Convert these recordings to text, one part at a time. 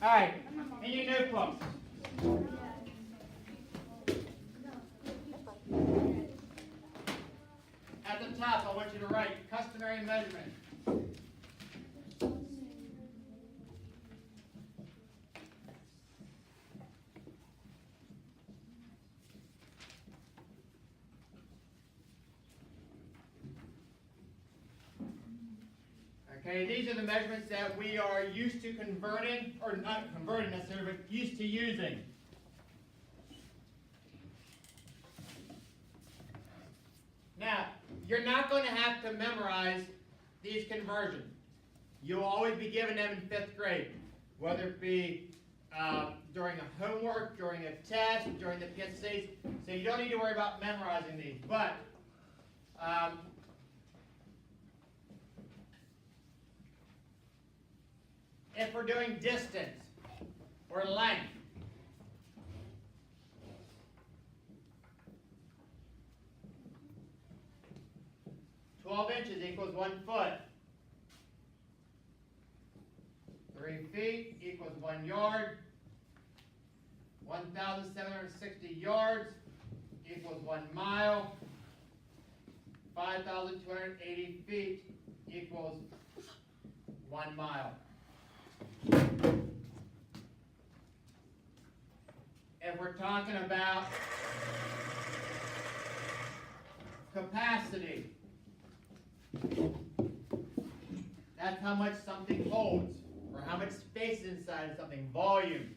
All right, in your notebooks. At the top, I want you to write customary measurement. Okay, these are the measurements that we are used to converting, or not converting necessarily, but used to using. Now, you're not going to have to memorize these conversions. You'll always be given them in 5th grade, whether it be during a homework, during a test, during the PSAs. So you don't need to worry about memorizing these. But if we're doing distance or length, 12 inches equals 1 foot. 3 feet equals 1 yard. 1,760 yards equals 1 mile. 5,280 feet equals 1 mile. If we're talking about capacity, that's how much something holds, or how much space inside of something, volume.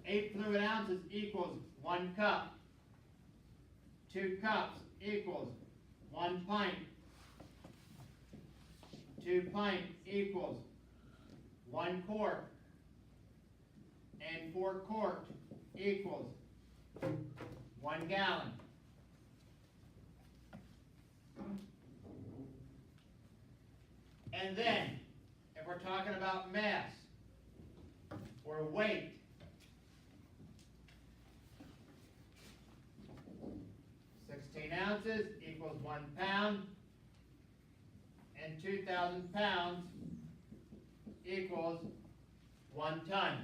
Eight fluid ounces equals 1 cup. 2 cups equals 1 pint. 2 pints equals 1 quart. And 4 quarts equals 1 gallon. And then, if we're talking about mass or weight, ounces equals 1 pound, and 2,000 pounds equals 1 ton.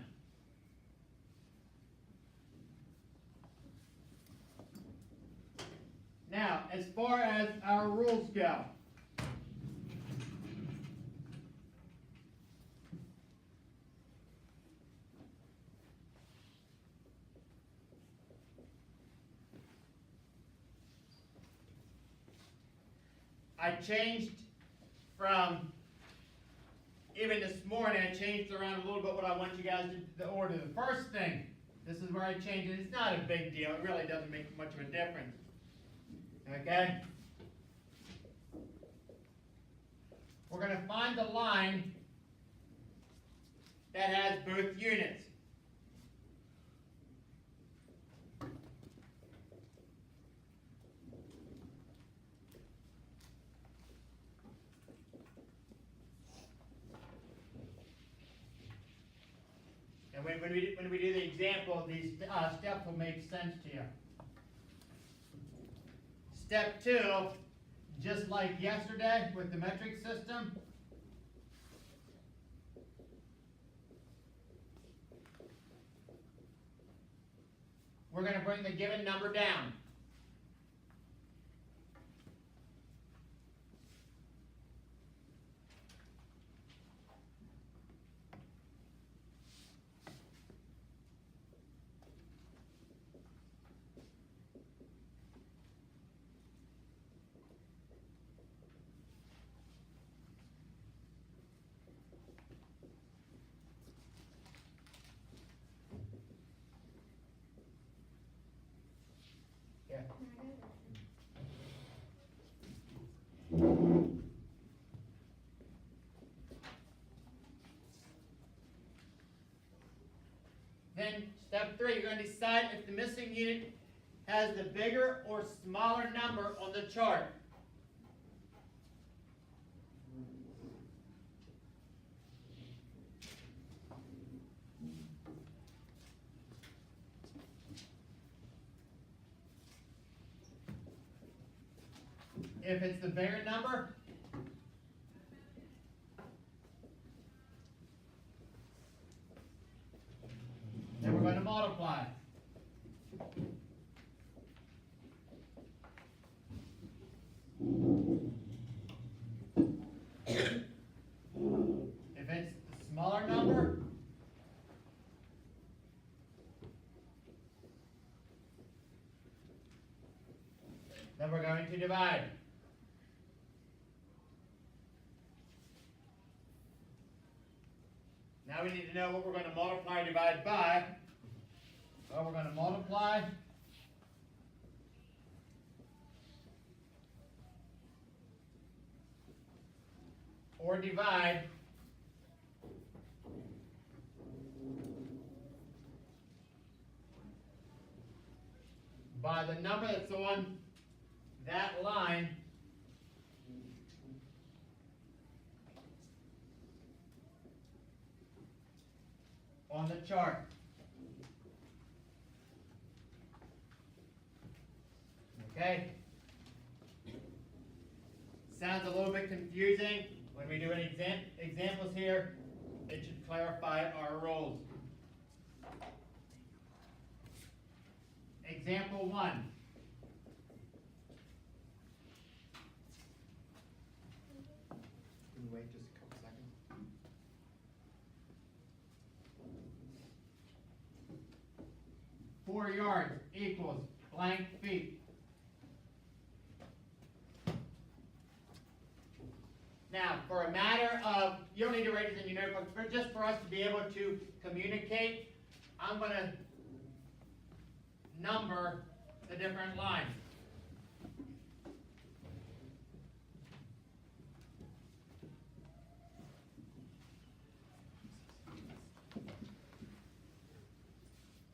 Now, as far as our rules go, I changed from, even this morning, I changed around a little bit what I want you guys to order. The first thing, this is where I changed it. It's not a big deal. It really doesn't make much of a difference. Okay? We're going to find the line that has both units. And when we do the example, these steps will make sense to you. Step 2, just like yesterday with the metric system, we're going to bring the given number down. Then step 3, you're going to decide if the missing unit has the bigger or smaller number on the chart. If it's the bigger number, and we're going to divide. Now we need to know what we're going to multiply and divide by. Well, we're going to multiply or divide by the number that's on that line on the chart. Okay? Sounds a little bit confusing. When we do any examples here, it should clarify our rules. Example 1. Can you wait just a couple seconds? 4 yards equals blank feet. Now, for a matter of, you don't need to write this in your notebook, but just for us to be able to communicate, I'm going to number the different lines.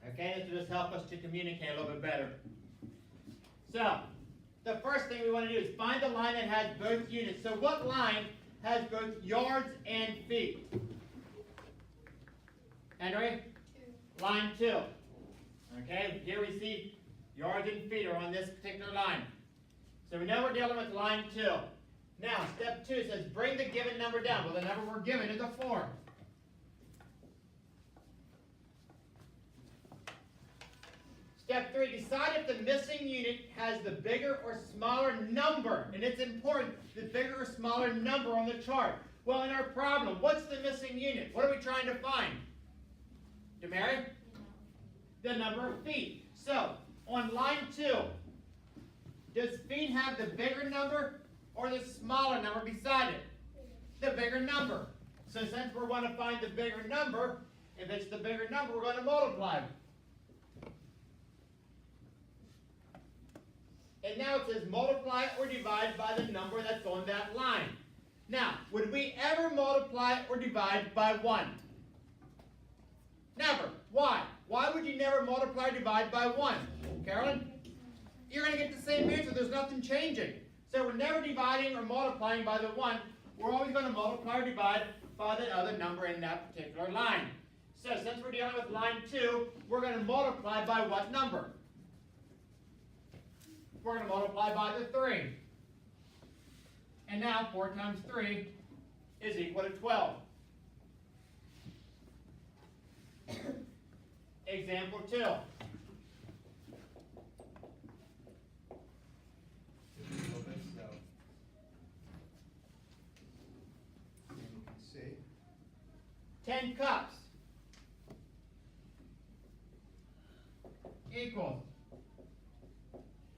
Okay, this will just help us to communicate a little bit better. So, the first thing we want to do is find the line that has both units. So what line has both yards and feet? Henry? 2. Line 2. Okay, here we see yards and feet are on this particular line. So we know we're dealing with line 2. Now, step 2 says bring the given number down. Well, the number we're given is a 4. Step 3, decide if the missing unit has the bigger or smaller number. And it's important, the bigger or smaller number on the chart. Well, in our problem, what's the missing unit? What are we trying to find? Demary? The number of feet. So, on line 2, does feet have the bigger number or the smaller number beside it? The bigger number. So since we want to find the bigger number, if it's the bigger number, we're going to multiply. And now it says multiply or divide by the number that's on that line. Now, would we ever multiply or divide by 1? Never. Why? Why would you never multiply or divide by 1? Carolyn? You're going to get the same answer. There's nothing changing. So we're never dividing or multiplying by the 1. We're always going to multiply or divide by the other number in that particular line. So since we're dealing with line 2, we're going to multiply by what number? We're going to multiply by the 3. And now 4 times 3 is equal to 12. Example 2. Just a little bit slow. And you can see 10 cups equals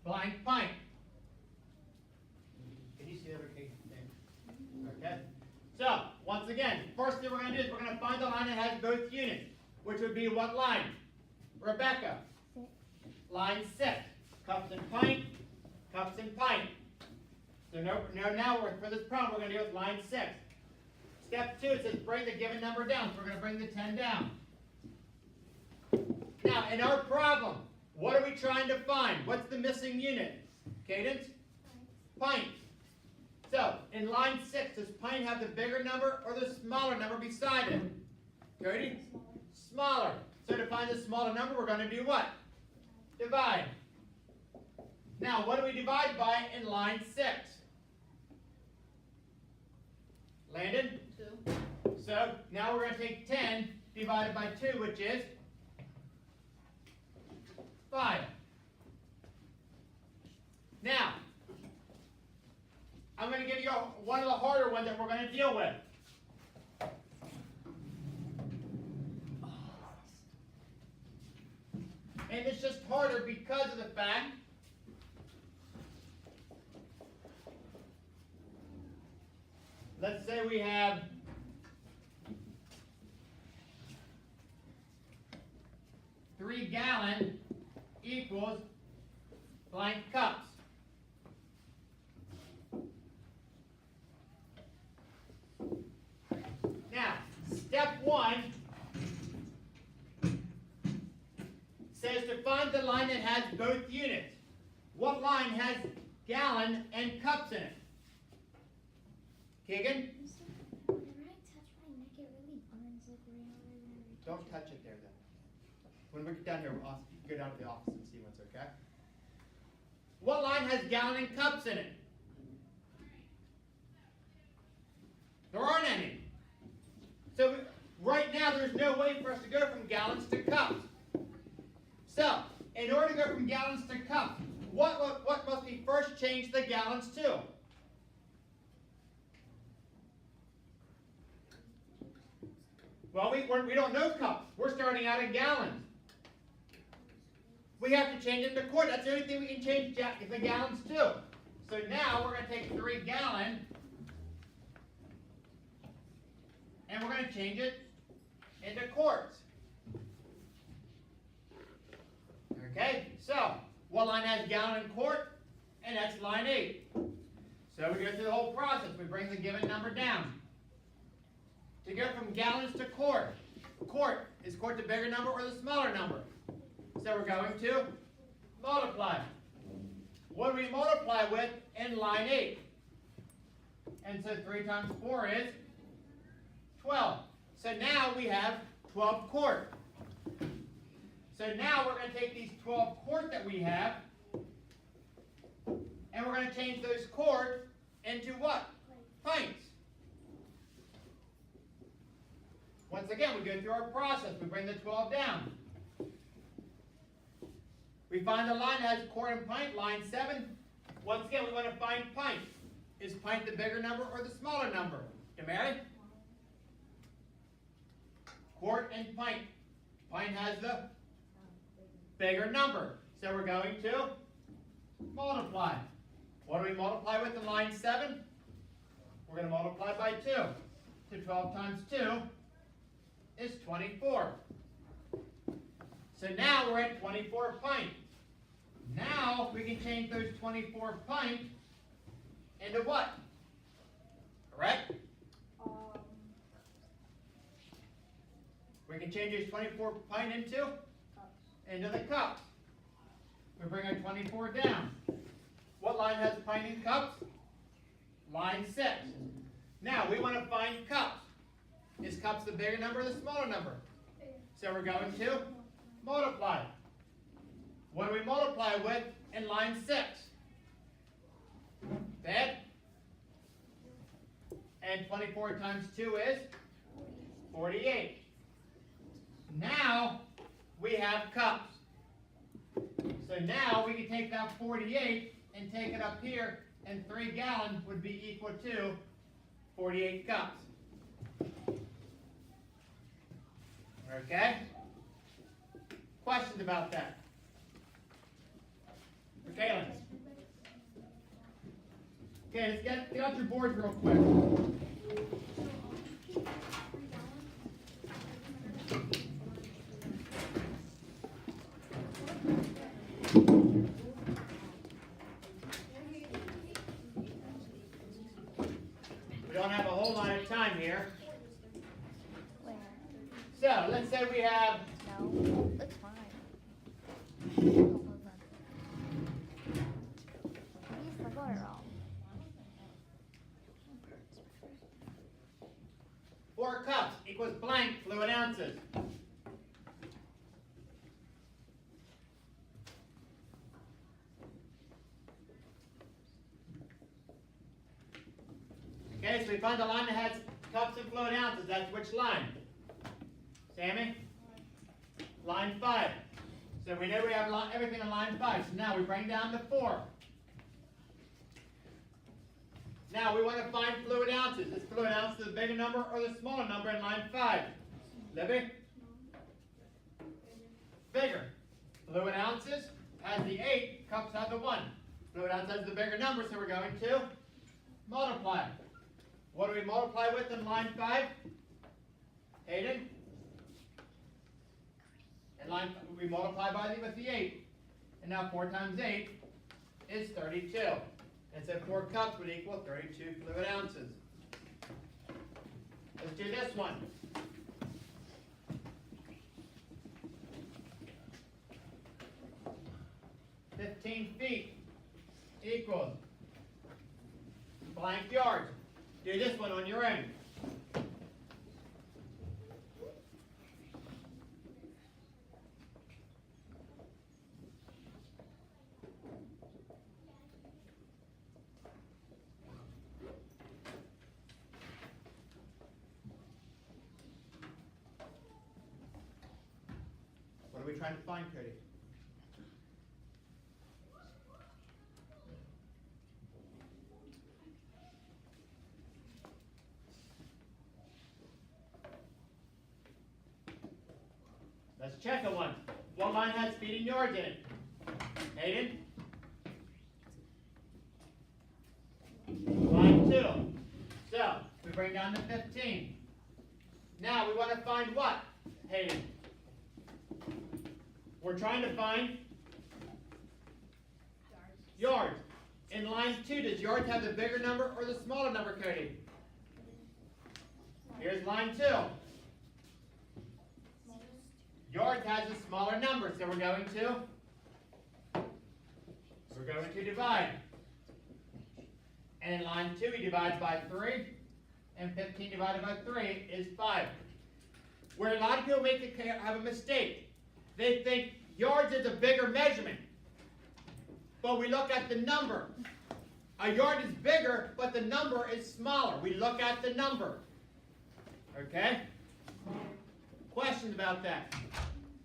blank pint. Can you see that okay? Okay. So, once again, first thing we're going to do is we're going to find the line that has both units, which would be what line? Rebecca? 6. Line 6. Cups and pint, cups and pint. So now for this problem, we're going to deal with line 6. Step 2, it says bring the given number down. So we're going to bring the 10 down. Now, in our problem, what are we trying to find? What's the missing unit? Cadence? Pint. So, in line 6, does pint have the bigger number or the smaller number beside it? Cody? Smaller. So to find the smaller number, we're going to do what? Divide. Now, what do we divide by in line 6? Landon? 2. So, now we're going to take 10 divided by 2, which is 5. Now, I'm going to give you one of the harder ones that we're going to deal with. And it's just harder because of the fact let's say we have 3 gallon equals blank cups. Now, step 1 says to find the line that has both units. What line has gallon and cups in it? Keegan? When I touch my neck, it really burns like right over there. Don't touch it there then. When we get down here, we'll go down to the office and see what's okay. What line has gallon and cups in it? There aren't any. So right now there's no way for us to go from gallons to cups. So, in order to go from gallons to cups, what must we first change the gallons to? Well, we don't know cups. We're starting out at gallons. We have to change them to quart. That's the only thing we can change the gallons to. So now we're going to take 3 gallon and we're going to change it into quarts. Okay, so what line has gallon and quart? And that's line 8. So we go through the whole process. We bring the given number down. To go from gallons to quart, is quart the bigger number or the smaller number? So we're going to multiply. What do we multiply with in line 8? And so 3 times 4 is 12. So now we have 12 quart. So now we're going to take these 12 quart that we have, and we're going to change those quart into what? Pints. Once again, we go through our process. We bring the 12 down. We find the line that has quart and pint, line 7. Once again, we want to find pint. Is pint the bigger number or the smaller number? Mary? Quart and pint. Pint has the bigger number. So we're going to multiply. What do we multiply with in line 7? We're going to multiply by 2. So 12 times 2 is 24. So now we're at 24 pint. Now we can change those 24 pint into what? Correct? We can change those 24 pint into the cups. We bring our 24 down. What line has pint and cups? Line 6. Now we want to find cups. Is cups the bigger number or the smaller number? So we're going to multiply. What do we multiply with in line 6? That. And 24 times 2 is 48. Now we have cups. So now we can take that 48 and take it up here, and 3 gallon would be equal to 48 cups. Okay? Questions about that? For Kaylin? Okay, let's get out your boards real quick. 9 here. Where? So let's say we have No, that's fine. Hold on. Please, I got it wrong. 4 cups equals blank fluid ounces. Okay, so we find the line that has cups and fluid ounces. That's which line? Sammy? Line 5. So we know we have everything in line 5. So now we bring down to 4. Now we want to find fluid ounces. Is fluid ounces the bigger number or the smaller number in line 5? Libby? Bigger. Fluid ounces has the 8, cups have the 1. Fluid ounces has the bigger number, so we're going to multiply. What do we multiply with in line 5? Hayden? In line, we multiply with the 8. And now 4 times 8 is 32. And so 4 cups would equal 32 fluid ounces. Let's do this one. feet equals blank yards. Do this one on your own. What are we trying to find, Cody? Let's check it one. What line has feet and yards in it? Hayden? Line 2. So, we bring down to 15. Now, we want to find what, Hayden? We're trying to find yards. In line 2, does yards have the bigger number or the smaller number, Cody? Here's line 2. Yards has a smaller number, so we're going to divide. And in line 2, he divides by 3, and 15 divided by 3 is 5. Where a lot of people have a mistake. They think yards is a bigger measurement. But we look at the number. A yard is bigger, but the number is smaller. We look at the number. Okay? Questions about that?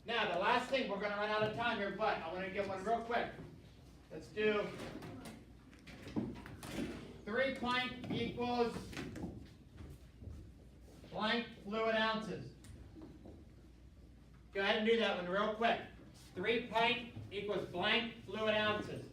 Now, the last thing, we're going to run out of time here, but I want to get one real quick. Let's do 3 pint equals blank fluid ounces. Go ahead and do that one real quick. 3 pint equals blank fluid ounces.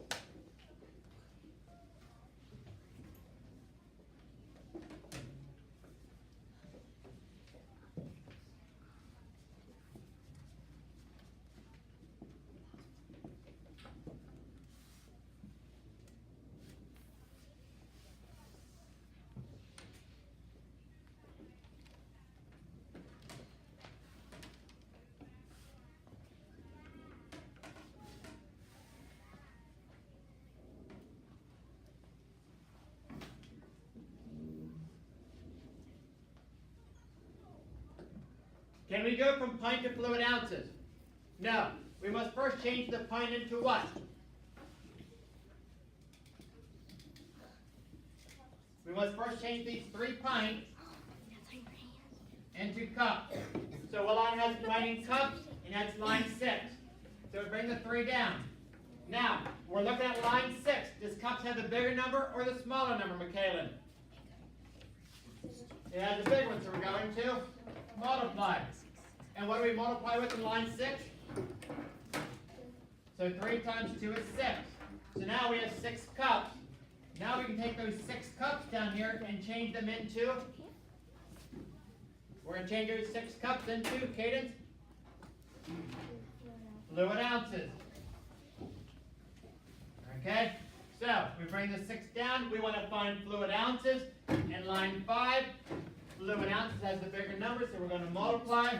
Can we go from pint to fluid ounces? No. We must first change the pint into what? We must first change these 3 pints into cups. So what line has pint in cups? And that's line 6. So we bring the 3 down. Now, we're looking at line 6. Does cups have the bigger number or the smaller number, Michaela? It has the big one, so we're going to multiply. And what do we multiply with in line 6? So 3 times 2 is 6. So now we have 6 cups. Now we can take those 6 cups down here and change them into, we're going to change those 6 cups into, Cadence, fluid ounces. Okay? So, we bring the 6 down. We want to find fluid ounces. In line 5, fluid ounces has the bigger number, so we're going to multiply.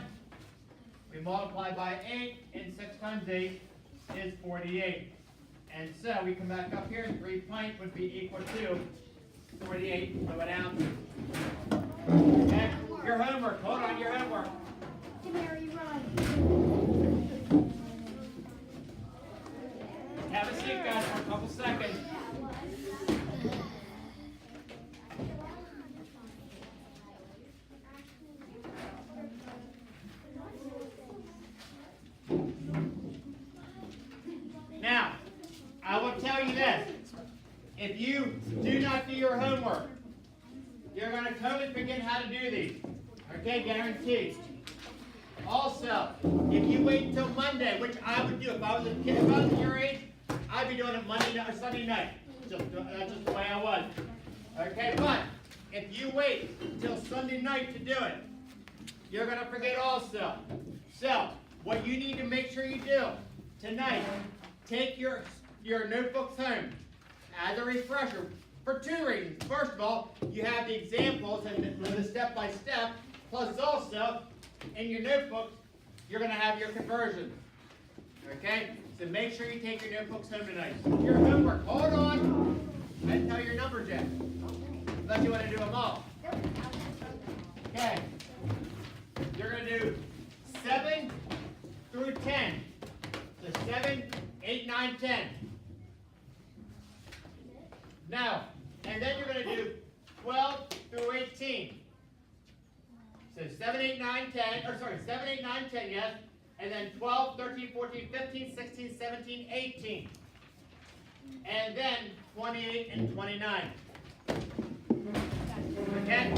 We multiply by 8, and 6 times 8 is 48. And so we come back up here, 3 pint would be equal to 48 fluid ounces. Okay? Your homework. Hold on, your homework. Customary run. Have a seat, guys, for a couple seconds. Now, I will tell you this. If you do not do your homework, you're going to totally forget how to do these. Okay, guaranteed. Also, if you wait until Monday, which I would do if I was a kid, if I was your age, I'd be doing it Monday night or Sunday night. That's just the way I was. Okay, but if you wait until Sunday night to do it, you're gonna forget also. So, what you need to make sure you do tonight, take your notebooks home as a refresher for two reasons. First of all, you have the examples and the step-by-step, plus also, in your notebooks, you're gonna have your conversions. Okay? So make sure you take your notebooks home tonight. Your homework, hold on. I didn't tell you your numbers yet. Unless you want to do them all. Okay. You're going to do 7 through 10. So 7, 8, 9, 10. Now, and then you're going to do 12 through 18. So 7, 8, 9, 10, or sorry, 7, 8, 9, 10, yes. And then 12, 13, 14, 15, 16, 17, 18. And then 28 and 29. Okay?